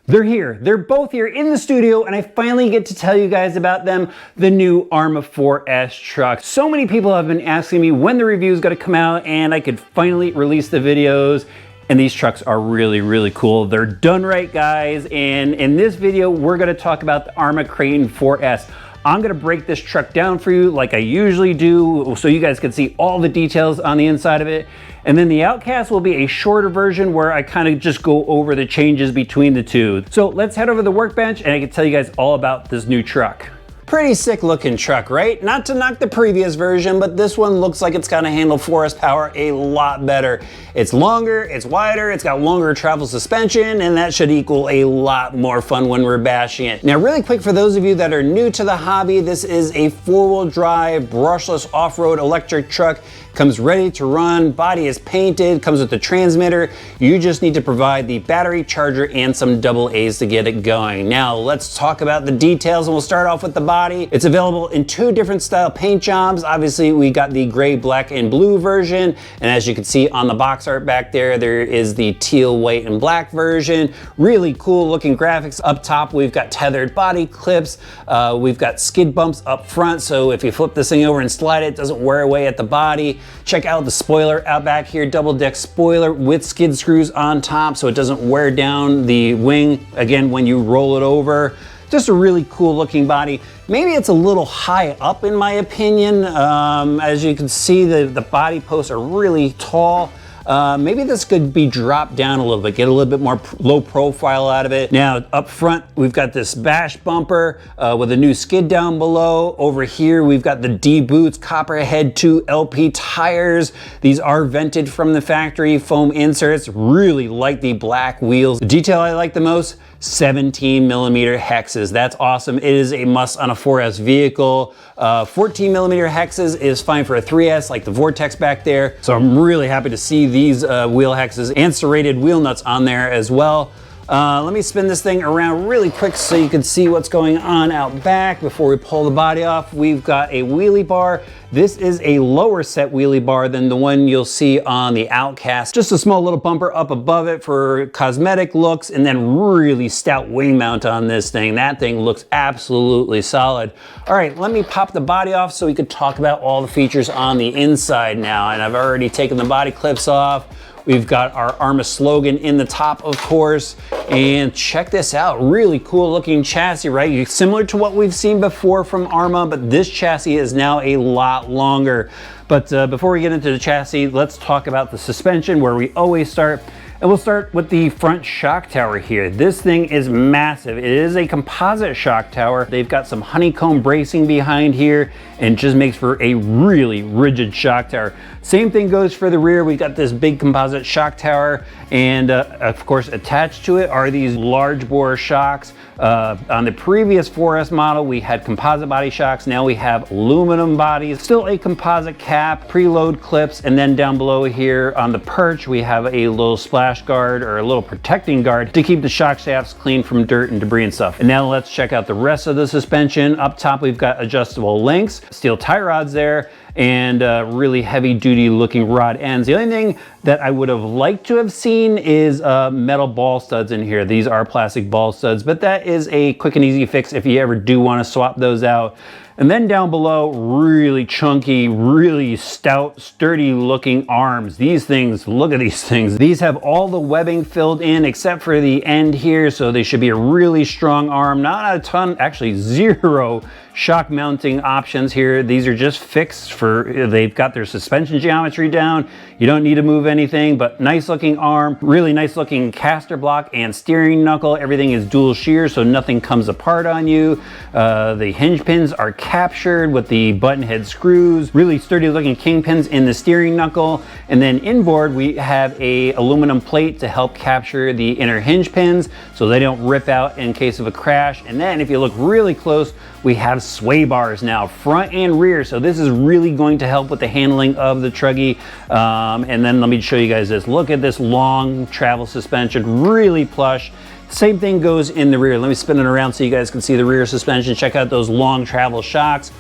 They're here. They're both here in the studio, and I finally get to tell you guys about them, the new Arrma 4S truck. So many people have been asking me when the review is going to come out, and I could finally release the videos. And these trucks are really, really cool. They're done right, guys. And in this video, we're going to talk about the Arrma Kraton 4S. I'm gonna break this truck down for you like I usually do so you guys can see all the details on the inside of it. And then the Outcast will be a shorter version where I kind of just go over the changes between the two. So let's head over to the workbench and I can tell you guys all about this new truck. Pretty sick looking truck, right? Not to knock the previous version, but this one looks like it's gonna handle 4S power a lot better. It's longer, it's wider, it's got longer travel suspension, and that should equal a lot more fun when we're bashing it. Now, really quick, for those of you that are new to the hobby, this is a 4-wheel drive, brushless off-road electric truck. Comes ready to run, body is painted, comes with the transmitter. You just need to provide the battery, charger, and some AA's to get it going. Now, let's talk about the details, and we'll start off with the body. It's available in 2 different style paint jobs. Obviously, we got the gray, black, and blue version, and as you can see on the box art back there, there is the teal, white, and black version. Really cool looking graphics. Up top, we've got tethered body clips. We've got skid bumps up front, so if you flip this thing over and slide it, it doesn't wear away at the body. Check out the spoiler out back here, double deck spoiler with skid screws on top so it doesn't wear down the wing, again, when you roll it over. Just a really cool looking body. Maybe it's a little high up in my opinion. As you can see, the body posts are really tall. Maybe this could be dropped down a little bit, get a little bit more low profile out of it. Now, up front, we've got this bash bumper with a new skid down below. Over here, we've got the D boots, Copperhead 2 LP tires. These are vented from the factory, foam inserts. Really like the black wheels. The detail I like the most, 17mm hexes. That's awesome. It is a must on a 4S vehicle. 14mm hexes is fine for a 3S, like the Vortex back there. So I'm really happy to see these wheel hexes and serrated wheel nuts on there as well. Let me spin this thing around really quick so you can see what's going on out back before we pull the body off. We've got a wheelie bar. This is a lower set wheelie bar than the one you'll see on the Outcast. Just a small little bumper up above it for cosmetic looks, and then really stout wing mount on this thing. That thing looks absolutely solid. All right, let me pop the body off so we could talk about all the features on the inside now. And I've already taken the body clips off. We've got our Arrma slogan in the top, of course, and check this out. Really cool looking chassis, right? Similar to what we've seen before from Arrma, but this chassis is now a lot longer. But before we get into the chassis, let's talk about the suspension, where we always start. And we'll start with the front shock tower here. This thing is massive. It is a composite shock tower. They've got some honeycomb bracing behind here and just makes for a really rigid shock tower. Same thing goes for the rear. We've got this big composite shock tower, and of course attached to it are these large bore shocks. On the previous 4S model, we had composite body shocks. Now we have aluminum bodies, still a composite cap, preload clips, and then down below here on the perch, we have a little splash guard or a little protecting guard to keep the shock shafts clean from dirt and debris and stuff. And now let's check out the rest of the suspension. Up top, we've got adjustable links, steel tie rods there, and really heavy duty looking rod ends. The only thing that I would have liked to have seen is metal ball studs in here. These are plastic ball studs, but that is a quick and easy fix if you ever do want to swap those out. And then down below, really chunky, really stout, sturdy looking arms. These things, look at these things. These have all the webbing filled in except for the end here, so they should be a really strong arm. Not a ton, actually 0 shock mounting options here. These are just fixed for, they've got their suspension geometry down. You don't need to move anything, but nice looking arm, really nice looking caster block and steering knuckle. Everything is dual shear, so nothing comes apart on you. The hinge pins are captured with the button head screws, really sturdy looking kingpins in the steering knuckle. And then inboard, we have a aluminum plate to help capture the inner hinge pins so they don't rip out in case of a crash. And then if you look really close, we have sway bars now, front and rear. So this is really going to help with the handling of the Truggy. And then let me show you guys this. Look at this long travel suspension, really plush. Same thing goes in the rear. Let me spin it around so you guys can see the rear suspension. Check out those long travel shocks.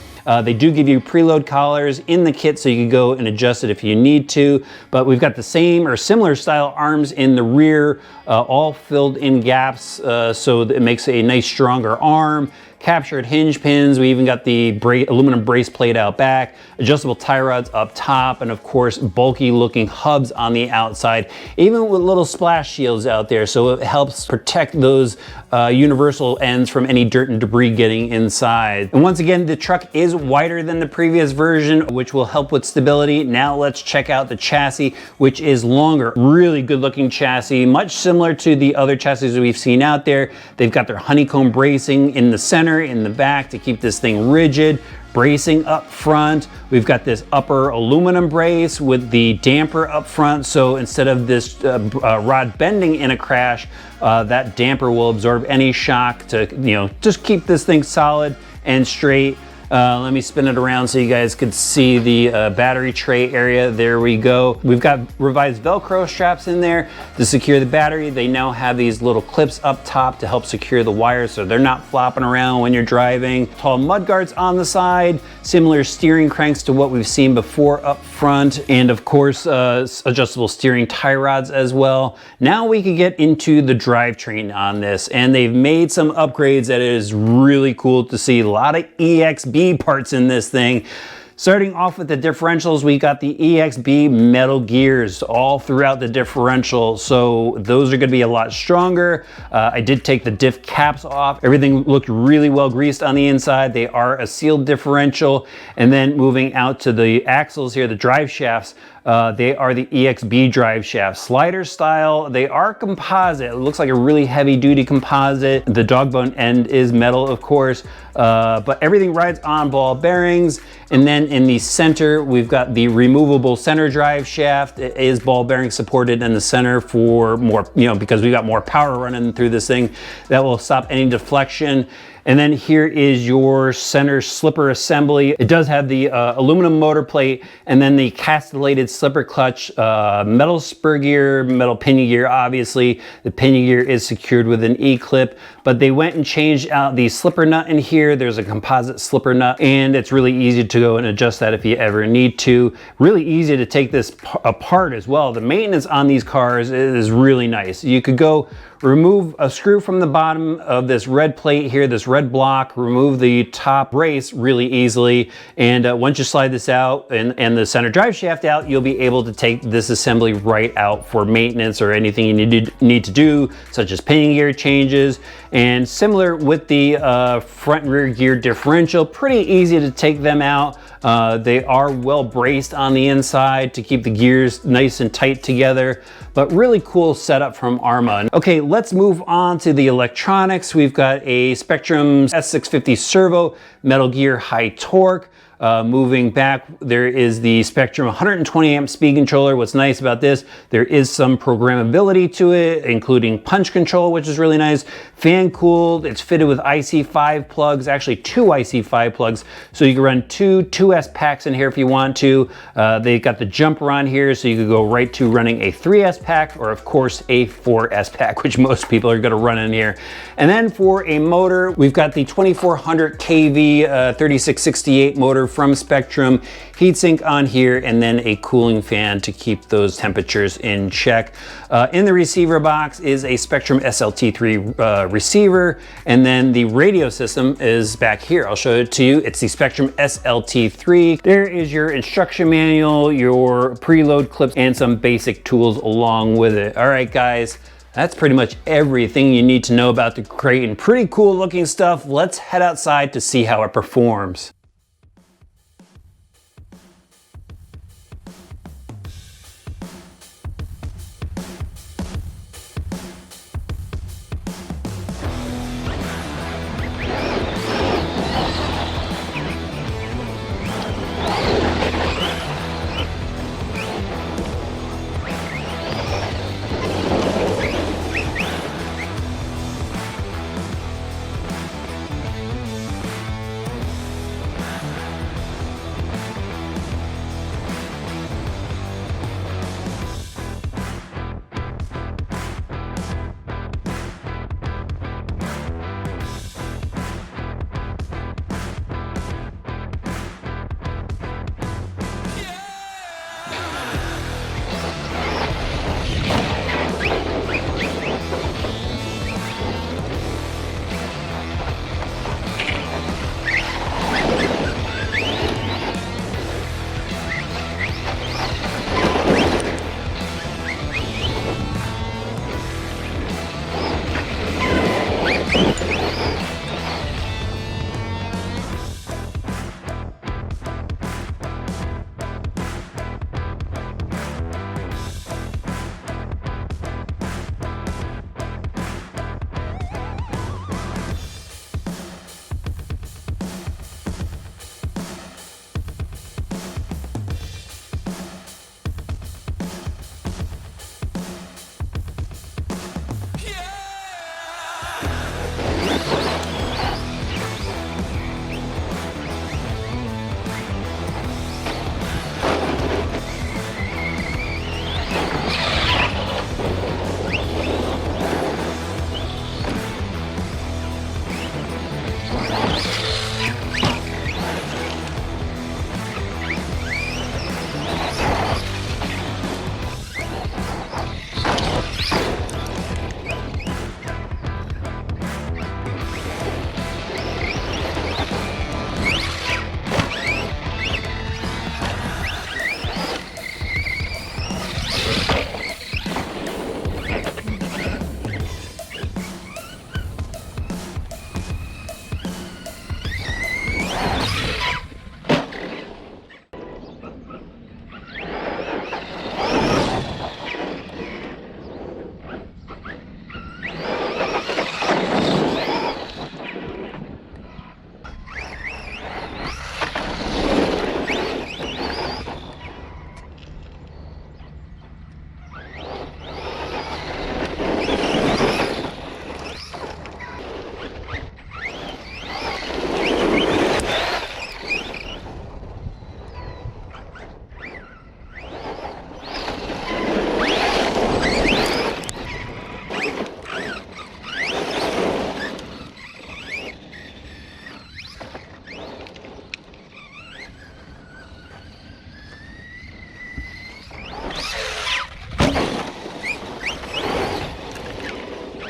They do give you preload collars in the kit, so you can go and adjust it if you need to. But we've got the same or similar style arms in the rear, all filled in gaps, so it makes a nice stronger arm. Captured hinge pins. We even got the aluminum brace plate out back, adjustable tie rods up top, and of course bulky looking hubs on the outside, even with little splash shields out there, so it helps protect those universal ends from any dirt and debris getting inside. And once again, the truck is wider than the previous version, which will help with stability. Now let's check out the chassis, which is longer. Really good looking chassis, much similar to the other chassis that we've seen out there. They've got their honeycomb bracing in the center, in the back to keep this thing rigid, bracing up front. We've got this upper aluminum brace with the damper up front, so instead of this rod bending in a crash, that damper will absorb any shock to, just keep this thing solid and straight. Let me spin it around so you guys could see the battery tray area. There we go. We've got revised Velcro straps in there to secure the battery. They now have these little clips up top to help secure the wires so they're not flopping around when you're driving. Tall mud guards on the side, similar steering cranks to what we've seen before up front, and of course adjustable steering tie rods as well. Now we can get into the drivetrain on this, and they've made some upgrades that is really cool to see. A lot of EXB parts in this thing. Starting off with the differentials, we got the EXB metal gears all throughout the differential, so those are going to be a lot stronger. I did take the diff caps off. Everything looked really well greased on the inside. They are a sealed differential. And then moving out to the axles here, the drive shafts, they are the EXB drive shafts. Slider style, they are composite. It looks like a really heavy duty composite. The dog bone end is metal, of course, but everything rides on ball bearings. And then in the center, we've got the removable center drive shaft. It is ball bearing supported in the center for more, because we got more power running through this thing. That will stop any deflection. And then here is your center slipper assembly. It does have the aluminum motor plate, and then the castellated slipper clutch, metal spur gear, metal pinion gear. Obviously, the pinion gear is secured with an E-clip, but they went and changed out the slipper nut in here. There's a composite slipper nut, and it's really easy to go and adjust that if you ever need to. Really easy to take this apart as well. The maintenance on these cars is really nice. You could go remove a screw from the bottom of this red plate here, this red block, remove the top brace really easily, and once you slide this out and the center drive shaft out, you'll be able to take this assembly right out for maintenance or anything you need to do, such as pinion gear changes. And similar with the front and rear gear differential, pretty easy to take them out. They are well braced on the inside to keep the gears nice and tight together, but really cool setup from Arrma. Okay, let's move on to the electronics. We've got a Spectrum S650 servo, metal gear, high torque. Moving back, there is the Spectrum 120 amp speed controller. What's nice about this, there is some programmability to it, including punch control, which is really nice. Fan cooled, it's fitted with IC5 plugs, actually two IC5 plugs. So you can run two 2S packs in here if you want to. They got the jumper on here, so you could go right to running a 3S pack, or of course a 4S pack, which most people are gonna run in here. And then for a motor, we've got the 2400 kV 3668 motor from Spectrum, heatsink on here, and then a cooling fan to keep those temperatures in check. In the receiver box is a Spectrum SLT3 receiver, and then the radio system is back here. I'll show it to you. It's the Spectrum SLT3. There is your instruction manual, your preload clips, and some basic tools along with it. All right, guys. That's pretty much everything you need to know about the Kraton. Pretty cool looking stuff. Let's head outside to see how it performs.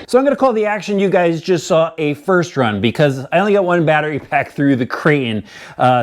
So I'm gonna call the action you guys just saw a first run because I only got one battery pack through the Kraton.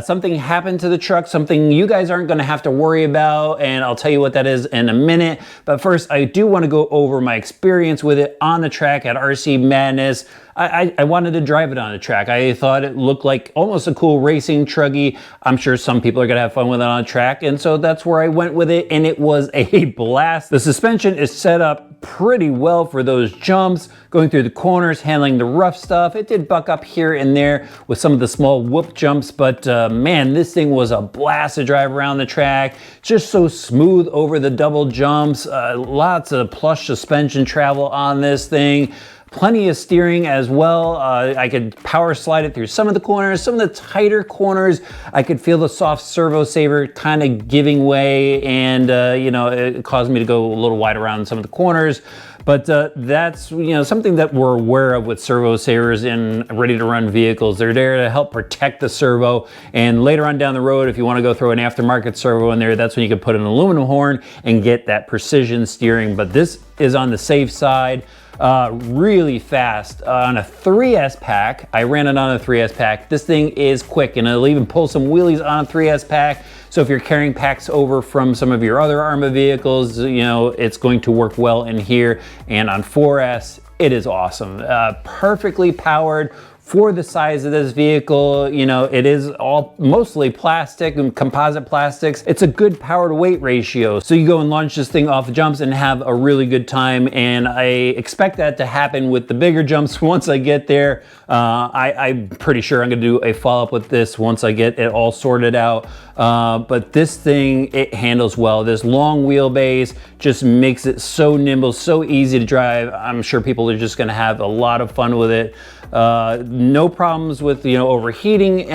Something happened to the truck, something you guys aren't gonna have to worry about, and I'll tell you what that is in a minute. But first, I do wanna go over my experience with it on the track at RC Madness. I wanted to drive it on the track. I thought it looked like almost a cool racing Truggy. I'm sure some people are gonna have fun with it on the track, and so that's where I went with it, and it was a blast. The suspension is set up pretty well for those jumps, going through the corners, handling the rough stuff. It did buck up here and there with some of the small whoop jumps, but man, this thing was a blast to drive around the track. Just so smooth over the double jumps, lots of plush suspension travel on this thing. Plenty of steering as well. I could power slide it through some of the corners, some of the tighter corners. I could feel the soft servo saver kind of giving way, and you know, it caused me to go a little wide around some of the corners. But that's, you know, something that we're aware of with servo savers in ready to run vehicles. They're there to help protect the servo. And later on down the road, if you want to go throw an aftermarket servo in there, that's when you can put an aluminum horn and get that precision steering. But this is on the safe side. Really fast on a 3S pack. I ran it on a 3S pack. This thing is quick, and it'll even pull some wheelies on a 3S pack. So if you're carrying packs over from some of your other Arrma vehicles, you know, it's going to work well in here. And on 4S, it is awesome. Perfectly powered for the size of this vehicle. You know, it is all mostly plastic and composite plastics. It's a good power to weight ratio. So you go and launch this thing off the jumps and have a really good time. And I expect that to happen with the bigger jumps once I get there. I'm pretty sure I'm gonna do a follow-up with this once I get it all sorted out. But this thing, it handles well. This long wheelbase just makes it so nimble, so easy to drive. I'm sure people are just gonna have a lot of fun with it. No problems with, you know, overheating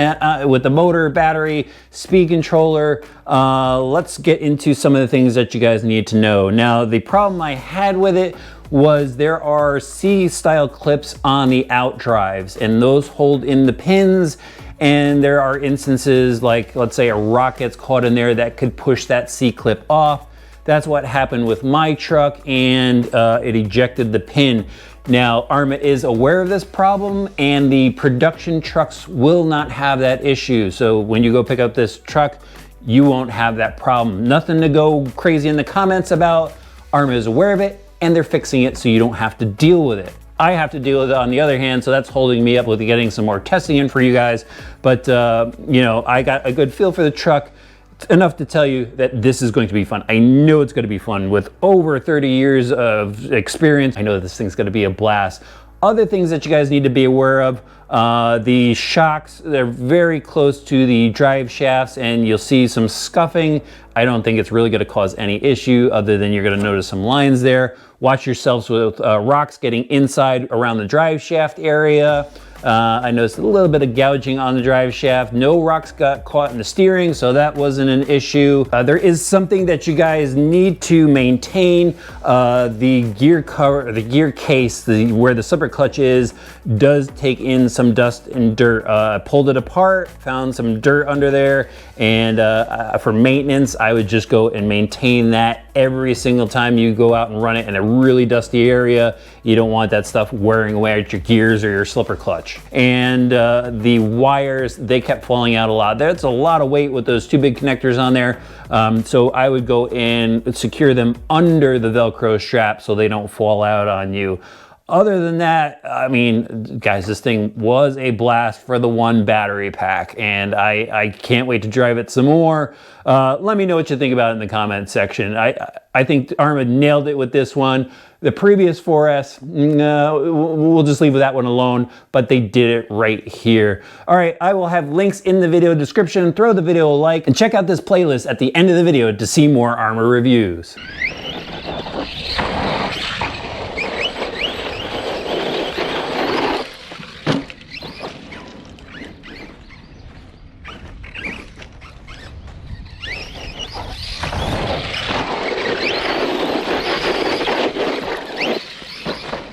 with the motor, battery, speed controller. Let's get into some of the things that you guys need to know. Now, the problem I had with it was there are C-style clips on the out drives, and those hold in the pins. And there are instances like, let's say a rock gets caught in there that could push that C-clip off. That's what happened with my truck, and it ejected the pin. Now, Arrma is aware of this problem, and the production trucks will not have that issue. So when you go pick up this truck, you won't have that problem. Nothing to go crazy in the comments about. Arrma is aware of it, and they're fixing it so you don't have to deal with it. I have to deal with it on the other hand, so that's holding me up with getting some more testing in for you guys. But you know, I got a good feel for the truck, enough to tell you that this is going to be fun. I know it's going to be fun. With over 30 years of experience, I know that this thing's going to be a blast. Other things that you guys need to be aware of, the shocks, they're very close to the drive shafts and you'll see some scuffing. I don't think it's really going to cause any issue other than you're going to notice some lines there. Watch yourselves with rocks getting inside around the drive shaft area. I noticed a little bit of gouging on the drive shaft. No rocks got caught in the steering, so that wasn't an issue. There is something that you guys need to maintain. The gear cover, or the gear case, where the slipper clutch is, does take in some dust and dirt. I pulled it apart, found some dirt under there, and for maintenance, I would just go and maintain that every single time you go out and run it in a really dusty area. You don't want that stuff wearing away at your gears or your slipper clutch. And the wires, they kept falling out a lot. That's a lot of weight with those two big connectors on there. So I would go and secure them under the Velcro strap so they don't fall out on you. Other than that, I mean, guys, this thing was a blast for the one battery pack, and I can't wait to drive it some more. Let me know what you think about it in the comment section. I think Arrma nailed it with this one. The previous 4S, we'll just leave that one alone, but they did it right here. All right, I will have links in the video description. Throw the video a like and check out this playlist at the end of the video to see more Arrma reviews.